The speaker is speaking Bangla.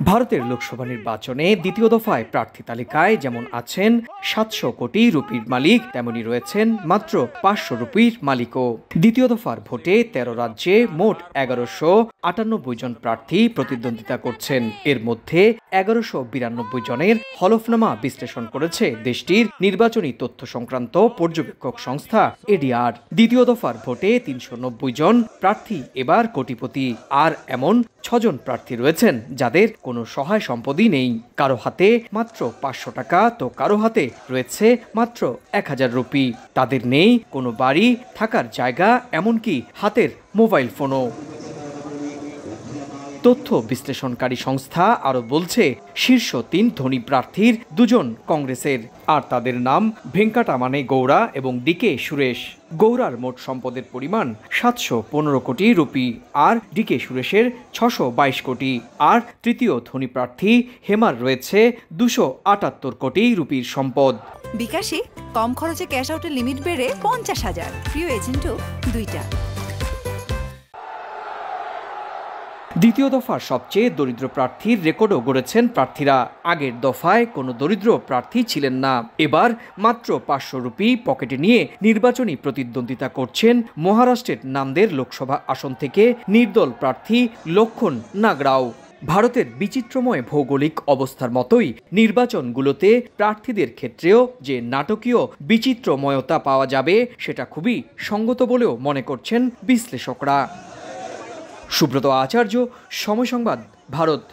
ভারতের লোকসভা নির্বাচনে দ্বিতীয় দফায় প্রার্থী তালিকায় যেমন আছেন ৭০০ কোটি রুপির মালিক, তেমনি রয়েছেন মাত্র ৫০০ রুপির মালিকও। দ্বিতীয় দফার ভোটে ১৩ রাজ্যে মোট ১১৯৮ জন প্রার্থী প্রতিদ্বন্দ্বিতা করছেন। এর মধ্যে ১১৯২ জনের হলফনামা বিশ্লেষণ করেছে দেশটির নির্বাচনী তথ্য সংক্রান্ত পর্যবেক্ষক সংস্থা এডিআর। দ্বিতীয় দফার ভোটে ৩৯০ জন প্রার্থী এবার কোটিপতি। আর এমন ৬ জন প্রার্থী রয়েছেন যাদের কোনো সহায় সম্পদই নেই। কারো হাতে মাত্র ৫০০ টাকা, তো কারো হাতে রয়েছে মাত্র ১০০০ রুপি। তাদের নেই কোনো বাড়ি, থাকার জায়গা, এমনকি হাতের মোবাইল ফোনও। তথ্য বিশ্লেষণকারী সংস্থা আরও বলছে, শীর্ষ ৩ ধনী প্রার্থীর ২ জন কংগ্রেসের, আর তাদের নাম ভেঙ্কাটামানে গৌড়া এবং ডিকে সুরেশ। গৌড়ার মোট সম্পদের পরিমাণ ৭১৫ কোটি রুপি, আর ডিকে সুরেশের ৬২২ কোটি। আর তৃতীয় ধনী প্রার্থী হেমার রয়েছে ২৭৮ কোটি রুপির সম্পদ। বিকাশে কম খরচে ক্যাশ আউটের লিমিট বেড়ে ৫০,০০০, প্রিয় এজেন্টও ২টা। দ্বিতীয় দফার সবচেয়ে দরিদ্র প্রার্থীর রেকর্ডও গড়েছেন প্রার্থীরা। আগের দফায় কোনো দরিদ্র প্রার্থী ছিলেন না। এবার মাত্র ৫০০ রুপি পকেটে নিয়ে নির্বাচনী প্রতিদ্বন্দ্বিতা করছেন মহারাষ্ট্রের নান্দের লোকসভা আসন থেকে নির্দল প্রার্থী লক্ষণ নাগরাও। ভারতের বিচিত্রময় ভৌগোলিক অবস্থার মতোই নির্বাচনগুলোতে প্রার্থীদের ক্ষেত্রেও যে নাটকীয় বিচিত্রময়তা পাওয়া যাবে, সেটা খুবই সঙ্গত বলেও মনে করছেন বিশ্লেষকরা। সুব্রত আচার্য, সময় সংবাদ, ভারত।